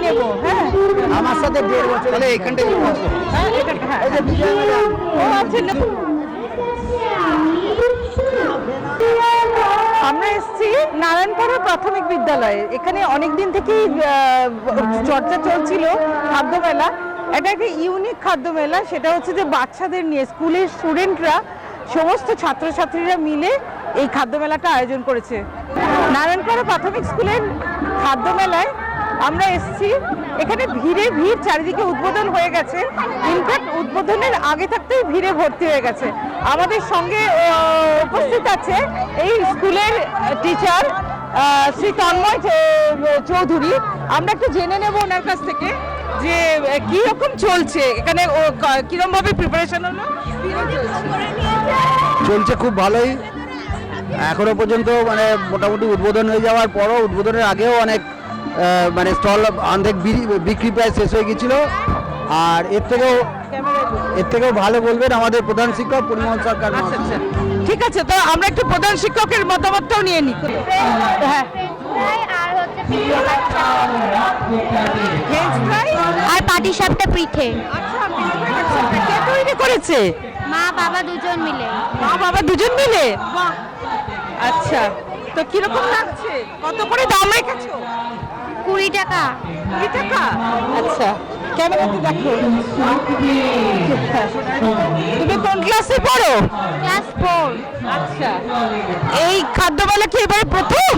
নেবো। হ্যাঁ, আমার সাথে 1.5 বছর। তাহলে এখানটাই আমরা এসেছি নারায়ণপুর প্রাথমিক বিদ্যালয়ে। এখানে অনেক দিন থেকেই চর্চা চলছিল খাদ্য মেলা। এটা একটা ইউনিক খাদ্য মেলা, সেটা হচ্ছে যে বাচ্চাদের নিয়ে স্কুলের স্টুডেন্টরা সমস্ত ছাত্রছাত্রীরা মিলে এই খাদ্য মেলাটা আয়োজন করেছে। নারায়ণপুর প্রাথমিক স্কুলের খাদ্য মেলায় আমরা এসেছি। এখানে ভিড় চারিদিকে উদ্বোধন হয়ে গেছে। ইনফ্যাক্ট উদ্বোধনের আগে থাকতেই ভিড়ে ভর্তি হয়ে গেছে। আমাদের সঙ্গে উপস্থিত আছে এই স্কুলের টিচার শ্রী তন্ময় চৌধুরী। আমরা একটু জেনে নেব ওনার কাছ থেকে যে কিরকম চলছে এখানে, কিরকম ভাবে প্রিপারেশন হলো। চলছে খুব ভালোই এখনো পর্যন্ত, মানে মোটামুটি উদ্বোধন হয়ে যাওয়ার পরও, উদ্বোধনের আগেও অনেক মানে স্টল অনেক বিক্রি প্রায় শেষ হয়ে গেছিল। আর এর থেকেও ভালো বলবেন আমাদের প্রধান শিক্ষক পরিমল সরকার। ঠিক আছে, তো আমরা একটু প্রধান শিক্ষকের মতামতটাও নিয়ে নিই। হ্যাঁ, আর পাটিসাপটা পিঠে। কে তৈরি করেছে? মা বাবা দুজন মিলে। মা বাবা দুজন মিলে? বাহ, আচ্ছা। তো কিরকম লাগছে? কত করে দাম রেখেছো? 20 টাকা। 20 টাকা? আচ্ছা, ক্যামেরাতে দেখো। তুমি কোন ক্লাসে পড়ো? ক্লাস 4। আচ্ছা, এই খাদ্যমেলা কি এবারে প্রথম?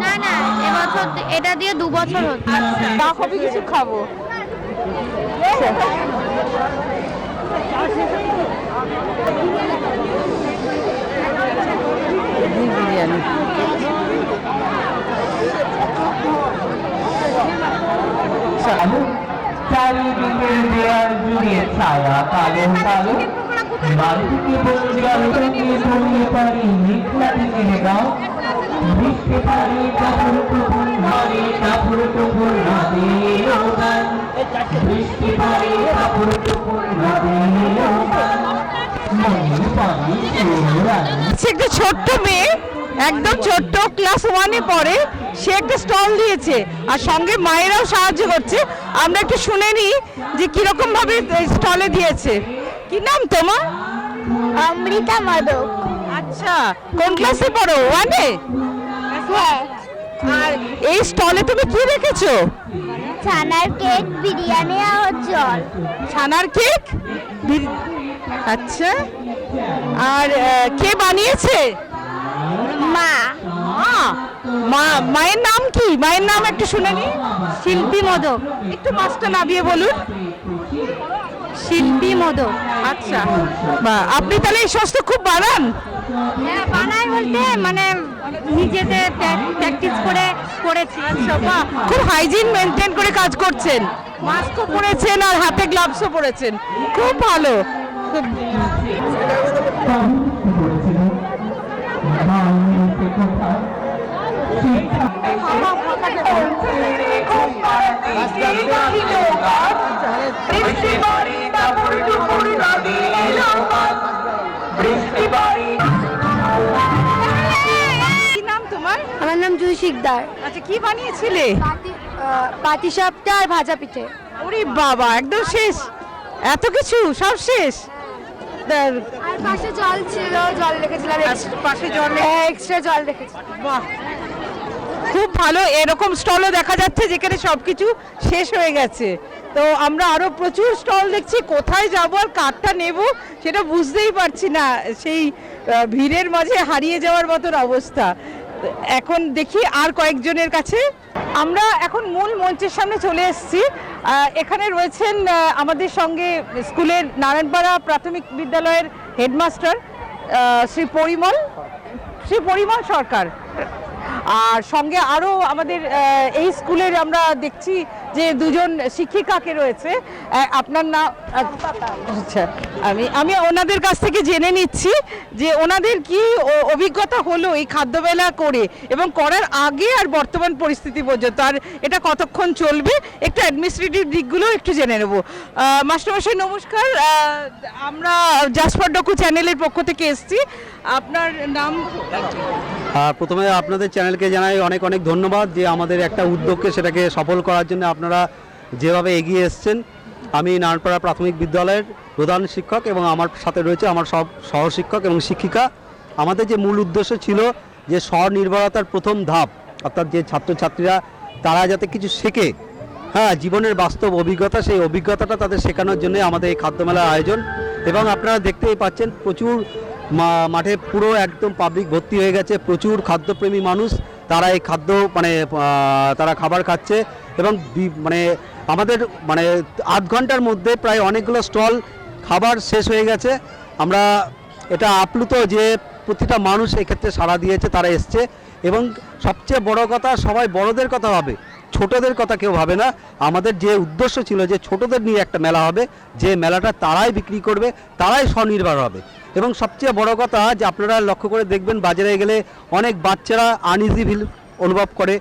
না না, এবছর এটা দিয়ে 2 বছর হচ্ছে। আচ্ছা, বাকি কিছু খাবো। বিরিয়ানি। চারিদিকের দেয়াল জুড়ে ছায়া কালো কালো, বাড়িতে বঞ্জাল থেকে ধরিয়ে পারি মেঘলা থেকে গাও, বৃষ্টি পারি টাপুর টুপুর নারে, টাপুর টুপুর নারে গান, বৃষ্টি পারি টাপুর টুপুর নারে গান, মনের পানি একটা ছোট্ট মেয়ে, একদম ছোট্ট, ক্লাস 1-এ পড়ে। সে একটা স্টল দিয়েছে আর সঙ্গে মায়েরাও সাহায্য করছে। আমরা একটু শুনে নিই যে কিরকম ভাবে স্টলে দিয়েছে। কি নাম তোমার? অমৃতা মাদক। আচ্ছা, কোন ক্লাসে পড়ো? 1-এ? হ্যাঁ। আর এই স্টলে তুমি কি রেখেছো? ছানার কেক, বিরিয়ানি আর জল। ছানার কেক? আচ্ছা, আর কে বানিয়েছে? মা। মায়ের নাম কি? মায়ের নাম একটু শুনে নি। শিল্পী মোদক। একটু মাছটা নামিয়ে বলুন। শিল্পী মোদক। আচ্ছা, বাহ, আপনি তাহলে এই সস তো খুব বানান? হ্যাঁ, বানাই বলতে মানে নিজেতে প্র্যাকটিস করে করেছি। আচ্ছা, বাহ, খুব হাইজিন মেনটেন করে কাজ করছেন। মাস্কও পরেছেন আর হাতে গ্লাভসও পরেছেন, খুব ভালো। কি নাম তোমার? আমার নাম জুই শিকদার। আচ্ছা, কি বানিয়েছিলে? পাটিসাপটা আর ভাজা পিঠে। ওরে বাবা, একদম শেষ? এত কিছু সব শেষ? আর পাশে জল ছিল, জল রেখেছিলাম। পাশে জল? এক্সট্রা জল রেখেছি। বাহ, খুব ভালো। এরকম স্টলও দেখা যাচ্ছে যেখানে সবকিছু শেষ হয়ে গেছে। তো আমরা আরো প্রচুর স্টল দেখছি, কোথায় যাব আর কারটা নেব সেটা বুঝতেই পারছি না। সেই ভিড়ের মাঝে হারিয়ে যাওয়ার মতন অবস্থা। এখন দেখি আর কয়েকজনের কাছে। আমরা এখন মূল মঞ্চের সামনে চলে এসেছি। এখানে রয়েছেন আমাদের সঙ্গে স্কুলের নারায়ণপাড়া প্রাথমিক বিদ্যালয়ের হেডমাস্টার শ্রী পরিমল সরকার। আর সঙ্গে আরও আমাদের এই স্কুলের আমরা দেখছি যে দুজন শিক্ষিকাকে রয়েছে। আপনার নাম? আচ্ছা, আমি ওনাদের কাছ থেকে জেনে নিচ্ছি যে ওনাদের কি অভিজ্ঞতা হলো এই খাদ্যমেলা করে এবং করার আগে আর বর্তমান পরিস্থিতি পর্যন্ত, আর এটা কতক্ষণ চলবে, একটু অ্যাডমিনিস্ট্রেটিভ দিকগুলো একটু জেনে নেব। মাস্টারমশাই নমস্কার, আমরা জাসপার ডকু চ্যানেলের পক্ষ থেকে এসেছি। আপনার নাম? প্রথমে আপনাদের চ্যানেলকে জানাই অনেক অনেক ধন্যবাদ যে আমাদের একটা উদ্যোগকে সেটাকে সফল করার জন্য আপনারা যেভাবে এগিয়ে এসছেন। আমি নারায়ণপাড়া প্রাথমিক বিদ্যালয়ের প্রধান শিক্ষক এবং আমার সাথে রয়েছে আমার সব সহশিক্ষক এবং শিক্ষিকা। আমাদের যে মূল উদ্দেশ্য ছিল যে স্বনির্ভরতার প্রথম ধাপ, অর্থাৎ যে ছাত্রছাত্রীরা তারা যাতে কিছু শেখে, হ্যাঁ, জীবনের বাস্তব অভিজ্ঞতা, সেই অভিজ্ঞতাটা তাদের শেখানোর জন্য আমাদের এই খাদ্যমেলার আয়োজন। এবং আপনারা দেখতেই পাচ্ছেন প্রচুর মাঠে পুরো একদম পাবলিক ভর্তি হয়ে গেছে, প্রচুর খাদ্যপ্রেমী মানুষ, তারা এই খাদ্য তারা খাবার খাচ্ছে। এবং আমাদের আধ ঘন্টার মধ্যে প্রায় অনেকগুলো স্টল খাবার শেষ হয়ে গেছে। আমরা এটা আপ্লুত যে প্রতিটা মানুষ এক্ষেত্রে সাড়া দিয়েছে, তারা এসছে। এবং সবচেয়ে বড় কথা, সবাই বড়দের কথা ভাবে, ছোটদের কথা কেউ ভাবে না। আমাদের যে উদ্দেশ্য ছিল যে ছোটদের নিয়ে একটা মেলা হবে, যে মেলাটা তারাই বিক্রি করবে, তারাই স্বনির্ভর হবে। এবং সবচেয়ে বড় কথা যে আপনারা লক্ষ্য করে দেখবেন বাজারে গেলে অনেক বাচ্চারা আনইজি ফিল অনুভব করে,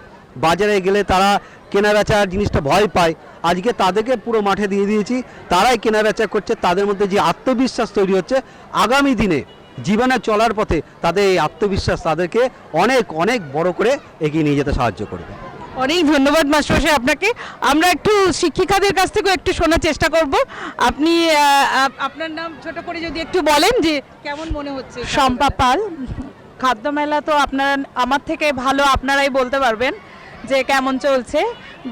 বাজারে গেলে তারা কেনা বেচার জিনিসটা ভয় পায়। আজকে তাদেরকে পুরো মাঠে দিয়ে দিয়েছি, তারাই কেনা বেচা করছে। তাদের মধ্যে যে আত্মবিশ্বাস তৈরি হচ্ছে, আগামী দিনে জীবনে চলার পথে তাদের এই আত্মবিশ্বাস তাদেরকে অনেক অনেক বড় করে এগিয়ে নিয়ে যেতে সাহায্য করবে। অনেক ধন্যবাদ মাস্টারমশাই আপনাকে। আমরা একটু শিক্ষিকাদের কাছ থেকেও একটু শোনার চেষ্টা করব। আপনি আপনার নাম ছোট করে যদি একটু বলেন যে কেমন মনে হচ্ছে? শম্পা পাল। খাদ্যমেলা তো আমার থেকে ভালো আপনারাই বলতে পারবেন যে কেমন চলছে।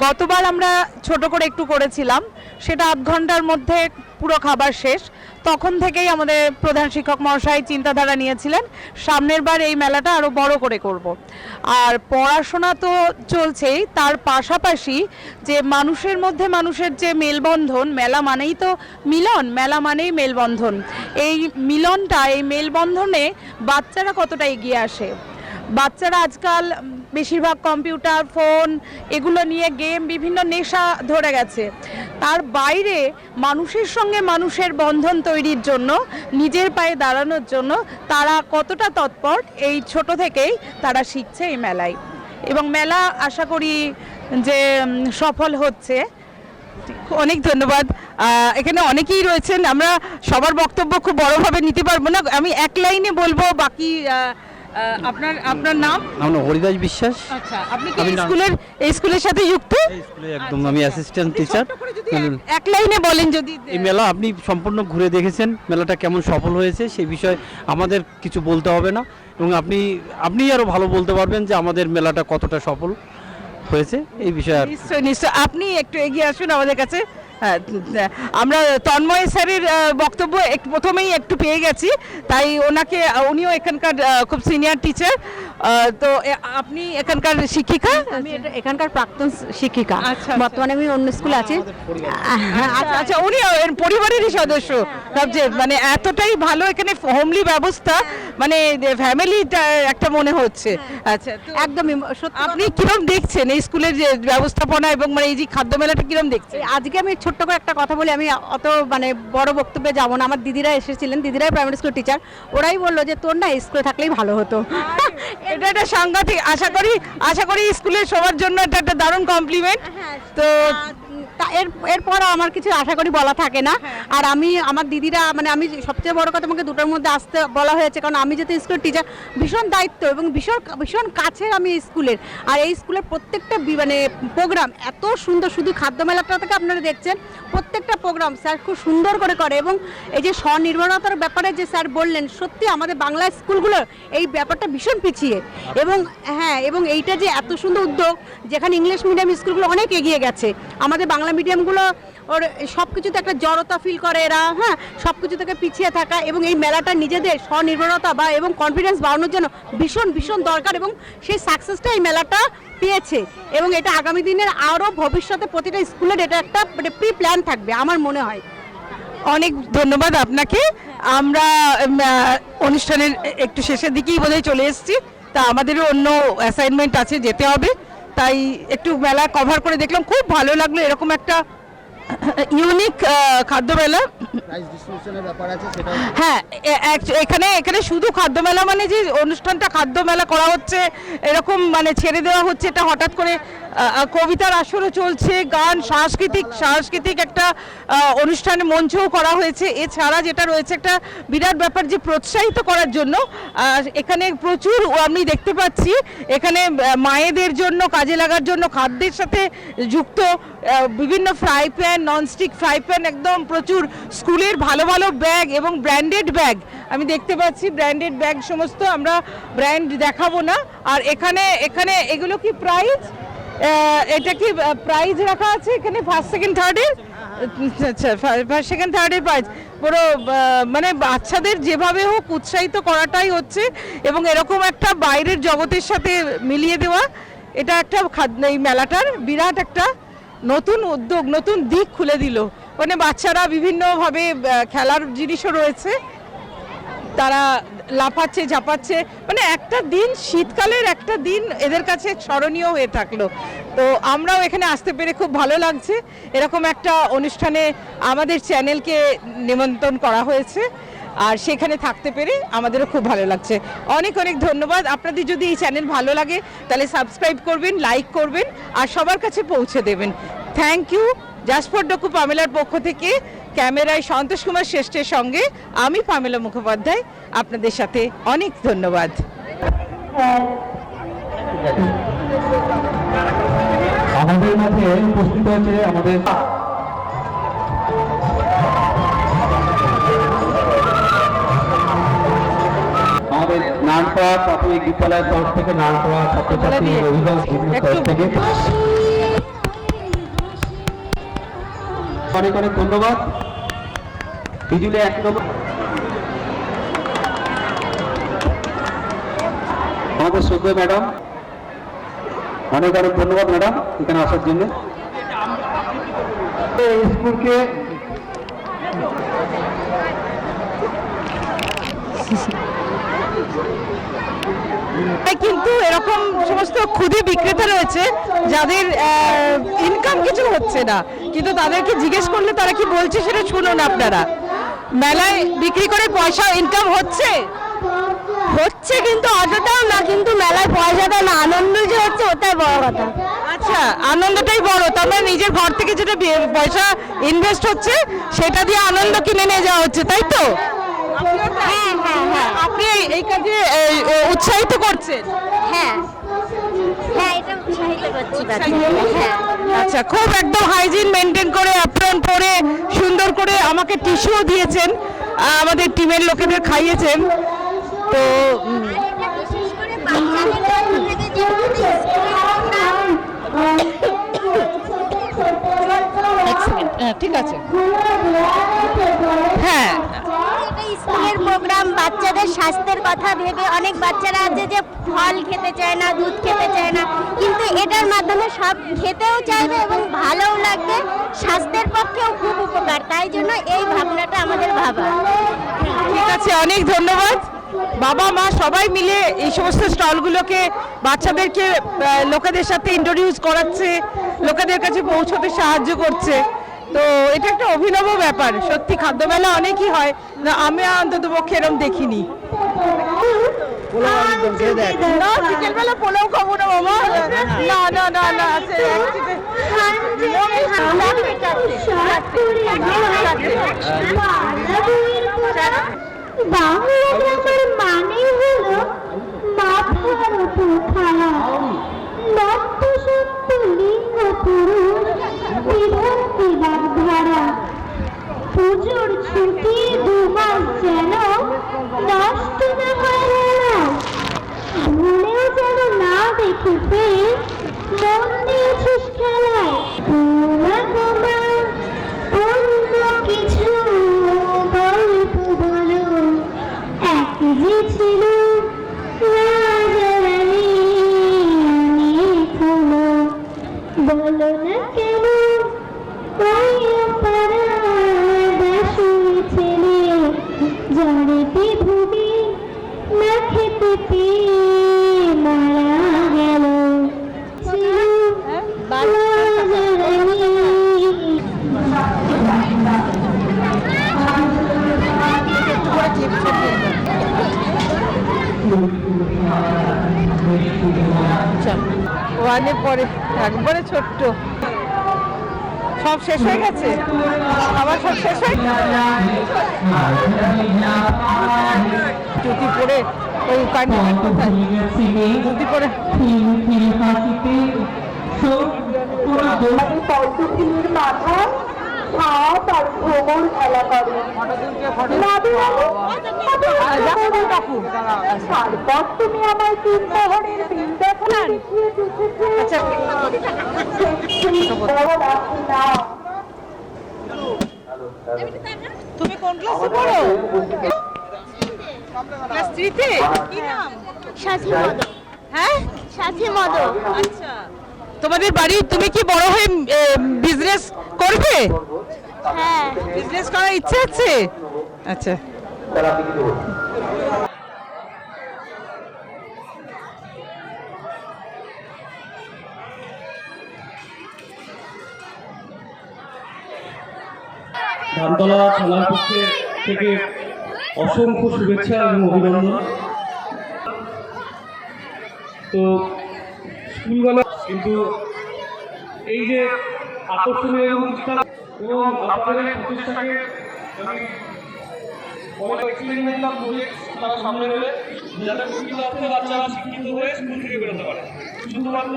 গতবার আমরা ছোট করে একটু করেছিলাম, সেটা আধ ঘন্টার মধ্যে পুরো খাবার শেষ। তখন থেকেই আমাদের প্রধান শিক্ষক মহাশয় চিন্তাধারা নিয়েছিলেন সামনের বার এই মেলাটা আরও বড় করে করব। আর পড়াশোনা তো চলছেই, তার পাশাপাশি যে মানুষের মধ্যে মানুষের যে মেলবন্ধন, মেলা মানেই তো মিলন, মেলা মানেই মেলবন্ধন। এই মিলনটা, এই মেলবন্ধনে বাচ্চারা কতটা এগিয়ে আসে। বাচ্চারা আজকাল বেশিরভাগ কম্পিউটার, ফোন এগুলো নিয়ে গেম, বিভিন্ন নেশা ধরে গেছে। তার বাইরে মানুষের সঙ্গে মানুষের বন্ধন তৈরির জন্য, নিজের পায়ে দাঁড়ানোর জন্য তারা কতটা তৎপর, এই ছোট থেকেই তারা শিখছে এই মেলায়। এবং মেলা আশা করি যে সফল হচ্ছে। অনেক ধন্যবাদ। এখানে অনেকেই রয়েছেন, আমরা সবার বক্তব্য খুব বড়ভাবে নিতে পারবো না, আমি এক লাইনে বলবো। বাকি আপনার নাম? আমার হরিদাস বিশ্বাস। আচ্ছা, আপনি কি এই স্কুলের সাথে যুক্ত? এই স্কুলে একদম আমি অ্যাসিস্ট্যান্ট টিচার। এক লাইনে বলেন যদি। এই মেলা আপনি সম্পূর্ণ ঘুরে দেখেছেন, মেলাটা কেমন সফল হয়েছে সেই বিষয়ে আমাদের কিছু বলতে হবে না, এবং আপনি আরো ভালো বলতে পারবেন যে আমাদের মেলাটা কতটা সফল হয়েছে এই বিষয়ে। নিশ্চয় নিশ্চয়, আপনি একটু এগিয়ে আসুন আমাদের কাছে। আমরা তন্ময় স্যারের বক্তব্য প্রথমেই একটু পেয়ে গেছি, তাই উনিও এখানকার খুব সিনিয়র টিচার। তো আপনি এখানকার শিক্ষিকা? আমি এখানকার প্রাক্তন শিক্ষিকা, আচ্ছা। বর্তমানে আমি অন্য স্কুলে আছি। আচ্ছা, উনি পরিবারেরই সদস্য। সবচেয়ে এতটাই ভালো এখানে হোমলি ব্যবস্থা, ফ্যামিলিটা একটা মনে হচ্ছে। আচ্ছা, একদমই আপনি কিরম দেখছেন এই স্কুলের যে ব্যবস্থাপনা এবং এই যে খাদ্য মেলাটা কিরম দেখছেন? আজকে আমি ছোট্ট করে একটা কথা বলি, আমি অত বড় বক্তব্যে যাবো না। আমার দিদিরা এসেছিলেন, দিদিরাই প্রাইমারি স্কুল টিচার, ওরাই বললো যে তোর না স্কুলে থাকলেই ভালো হতো। এটা একটা সাংঘাতিক, আশা করি স্কুলের সবার জন্য এটা একটা দারুণ কমপ্লিমেন্ট। তো এরপর আমার কিছু আশা করি বলা থাকে না। আর আমার দিদিরা আমি সবচেয়ে বড় কথা, আমাকে দুটোর মধ্যে আসতে বলা হয়েছে, কারণ আমি যেহেতু স্কুলের টিচার, ভীষণ দায়িত্ব এবং ভীষণ কাছের আমি স্কুলের। আর এই স্কুলের প্রত্যেকটা প্রোগ্রাম এত সুন্দর, শুধু খাদ্য মেলাটা থেকে আপনারা দেখছেন প্রত্যেকটা প্রোগ্রাম স্যার খুব সুন্দর করে এবং এই যে স্বনির্ভরতার ব্যাপারে যে স্যার বললেন, সত্যি আমাদের বাংলা স্কুলগুলোর এই ব্যাপারটা ভীষণ পিছিয়ে। এবং এইটা যে এত সুন্দর উদ্যোগ, যেখানে ইংলিশ মিডিয়াম স্কুলগুলো অনেক এগিয়ে গেছে, আমাদের বাংলা মিডিয়ামগুলো ওর সব কিছুতে একটা জড়তা ফিল করে এরা, সব কিছু থেকে পিছিয়ে থাকা। এবং এই মেলাটা নিজেদের স্বনির্ভরতা এবং কনফিডেন্স বাড়ানোর জন্য ভীষণ ভীষণ দরকার, এবং সেই সাকসেসটা এই মেলাটা পেয়েছে। এবং এটা আগামী দিনের আরও ভবিষ্যতে প্রতিটা স্কুলের এটা একটা প্রি প্ল্যান থাকবে আমার মনে হয়। অনেক ধন্যবাদ আপনাকে। আমরা অনুষ্ঠানের একটু শেষের দিকেই বোধহয় চলে এসেছি, তা আমাদেরও অন্য অ্যাসাইনমেন্ট আছে, যেতে হবে। তাই একটু মেলা কভার করে দেখলাম, খুব ভালো লাগলো। এরকম একটা ইউনিক খাদ্য মেলা। প্রাইস ডিস্ট্রিবিউশনের ব্যাপার আছে সেটা হ্যাঁ, এখানে এখানে শুধু খাদ্য মেলা মানে যে অনুষ্ঠানটা খাদ্য মেলা করা হচ্ছে এরকম মানে ছেড়ে দেওয়া হচ্ছে, এটা হঠাৎ করে কবিতার আসরও চলছে, গান সাংস্কৃতিক একটা অনুষ্ঠানে মঞ্চও করা হয়েছে। এছাড়া যেটা রয়েছে একটা বিরাট ব্যাপার যে প্রোৎসাহিত করার জন্য এখানে প্রচুর আমি দেখতে পাচ্ছি এখানে মায়েদের জন্য কাজে লাগার জন্য খাদ্যের সাথে যুক্ত বিভিন্ন fry pan, nonstick fry pan, একদম প্রচুর স্কুলের ভালো ভালো ব্যাগ এবং ব্র্যান্ডেড ব্যাগ আমি দেখতে পাচ্ছি। ব্র্যান্ডেড ব্যাগ সমস্ত, আমরা ব্র্যান্ড দেখাবো না। আর এখানে এগুলো কি প্রাইস, এটা কি প্রাইজ রাখা আছে এখানে ফার্স্ট সেকেন্ড থার্ডের? আচ্ছা, ফার্স্ট সেকেন্ড থার্ডের প্রাইজ পুরো মানে বাচ্চাদের যেভাবে হোক উৎসাহিত করাটাই হচ্ছে, এবং এরকম একটা বাইরের জগতের সাথে মিলিয়ে দেওয়া, এটা একটা এই মেলাটার বিরাট একটা নতুন উদ্যোগ, নতুন দিক খুলে দিল। মানে বাচ্চারা বিভিন্নভাবে খেলার জিনিসও রয়েছে, তারা লাফাচ্ছে ঝাপাচ্ছে, মানে একটা দিন, শীতকালের একটা দিন এদের কাছে স্মরণীয় হয়ে থাকলো। তো আমরাও এখানে আসতে পেরে খুব ভালো লাগছে। এরকম একটা অনুষ্ঠানে আমাদের চ্যানেলকে নিমন্ত্রণ করা হয়েছে, আর সেখানে থাকতে পেরে আমাদেরও খুব ভালো লাগছে। অনেক অনেক ধন্যবাদ। আপনাদের যদি এই চ্যানেল ভালো লাগে তাহলে সাবস্ক্রাইব করবেন, লাইক করবেন, আর সবার কাছে পৌঁছে দেবেন। Thank you. জাস্ট ফর ডকু পামেলার পক্ষ থেকে ক্যামেরায় সন্তোষ কুমার শ্রেষ্ঠের সঙ্গে আমি পামেলা মুখোপাধ্যায়, আপনাদের সাথে অনেক ধন্যবাদ। আমাদের মাঝে উপস্থিত হয়েছে আমাদের নানপাড়া প্রাথমিক বিদ্যালয়ের তরফ থেকে, নানপাড়া ছাত্রছাত্রী অভিভাবক তরফ থেকে অনেক অনেক ধন্যবাদ। বিজুলি 1 নম্বর আমাদের শ্রদ্ধেয় ম্যাডাম, অনেক অনেক ধন্যবাদ ম্যাডাম এখানে আসার জন্য। এই স্কুলকে কিন্তু এরকম সমস্ত ক্ষুদে বিক্রেতা রয়েছে যাদের ইনকাম কিছু হচ্ছে না, কিন্তু তাদেরকে জিজ্ঞেস করলে তারা কি বলছে সেটা শুনুন আপনারা। মেলায় বিক্রি করে পয়সা ইনকাম হচ্ছে, কিন্তু অতটাও না, কিন্তু মেলায় পয়সাটা না, আনন্দ যে হচ্ছে ওটাই বড় কথা। আচ্ছা, আনন্দটাই বড়। তার মানে নিজের ঘর থেকে যেটা পয়সা ইনভেস্ট হচ্ছে সেটা দিয়ে আনন্দ কিনে নিয়ে যাওয়া হচ্ছে, তাই তো? হ্যাঁ হ্যাঁ হ্যাঁ আপনি এই কাজে উৎসাহিত করছেন? হ্যাঁ হ্যাঁ, এটা উৎসাহিত করছি। হ্যাঁ, আচ্ছা, খুব একদম হাইজিন মেনটেন করে অ্যাপ্রন পরে সুন্দর করে আমাকে টিস্যুও দিয়েছেন, আমাদের টিমের লোকেদের খাইয়েছেন। তো এটা বিশেষ করে বাচ্চাদের থেকে যে ঠিক আছে। হ্যাঁ, স্কুলের প্রোগ্রাম, বাচ্চাদের স্বাস্থ্যের কথা ভেবে অনেক বাচ্চারা আছে যে ফল খেতে চায় না, দুধ খেতে চায় না, কিন্তু এটার মাধ্যমে সব খেতেও চাইবে এবং ভালোও লাগবে, স্বাস্থ্যের পক্ষেও খুব উপকার। তাই জন্য এই ভাবনাটা আমাদের ভাবা। ঠিক আছে, অনেক ধন্যবাদ। বাবা মা সবাই মিলে এই সমস্ত স্টলগুলোকে বাচ্চাদেরকে লোকেদের সাথে ইন্ট্রোডিউস করাচ্ছে, লোকেদের কাছে পৌঁছতে সাহায্য করছে। তো এটা একটা অভিনব ব্যাপার। সত্যি খাদ্য মেলা অনেকই হয় না, আমি অন্তত পক্ষে এরকম দেখিনি। না, বিকেলবেলা পোলাও খাবো না বাবা, না না না না, বাংলা গ্রামের মানে হলো মাথার উপর থালা, নক্ত সত্য লিঙ্গ পুরুষ, বিভক্তি বাগধারা, পুজোর ছুটি 2 মাস যেন নষ্ট না হয় না, ভুলেও যেন না দেখে পেয়ে মন দিয়েছিস খেলায়, তোমা তোমা অন্য কিছু গল্প বলো, এক যে ছিল রাজা রানী অনেক হলো, বলো না কেন ওই পাড়া দাসুর ছেলে জড়েতে ভুগে না খেতে পেয়ে মারা গেল, ছিল ওয়ানে পরে একবারে ছোট্ট, সব শেষ হয়ে গেছে, আবার সব শেষ হয়ে জুতি পরে ওই কান্ডিডেট কোথায় জুতি পরে পদ্মফুলের মাথায় হাত আর ভ্রমণ খেলা করে তারপর তুমি আমার তিন মোহরের বিল দেখো আচ্ছা তুমি কোন ক্লাসে পড়ো? ক্লাস 3 তে? কি নাম? সাথী মদ, হ্যাঁ সাথী মদ। আচ্ছা, তোমাদের বাড়ি, তুমি কি বড় হয়ে বিজনেস করবে? হ্যাঁ, বিজনেস করার ইচ্ছে আছে? আচ্ছা, ধানতলা থানার পক্ষে থেকে অসংখ্য শুভেচ্ছা এবং অভিনন্দন। তো স্কুলগুলো কিন্তু এই যে আকর্ষণীয় অনুষ্ঠান এবং আপনাদের প্রচেষ্টাকে আমি অনেক এক্সপেরিমেন্টাল প্রজেক্ট তারা সামনে নেবে, যাতে প্রকৃত বাচ্চারা শিক্ষিত হয়ে স্কুল থেকে বেরোতে পারে। শুধুমাত্র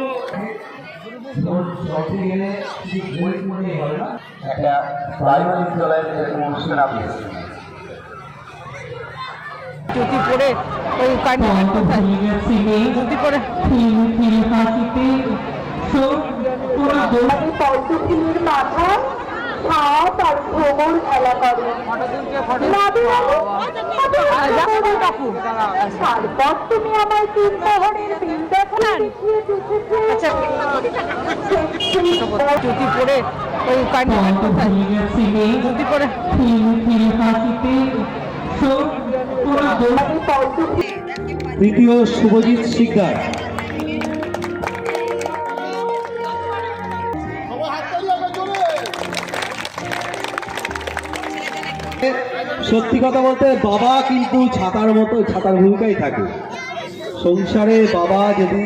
একটা প্রাইমারি বিদ্যালয়ের এরকম অনুষ্ঠান আপনি জুতি পরে ওই কান্ডিডেট কোথায় জুতি পরে পদ্মফুলের মাথায় হাত আর ভ্রমণ খেলা করে তারপর তুমি আমার তিন মোহরের বিল দেখো আচ্ছা জুতি পরে ওই কান্ডিডেট কোথায় জুতি পরে তৃতীয় শুভজিৎ শিকদার। সত্যি কথা বলতে বাবা কিন্তু ছাতার মতো, ছাতার ভূমিকায় থাকে সংসারে। বাবা যদি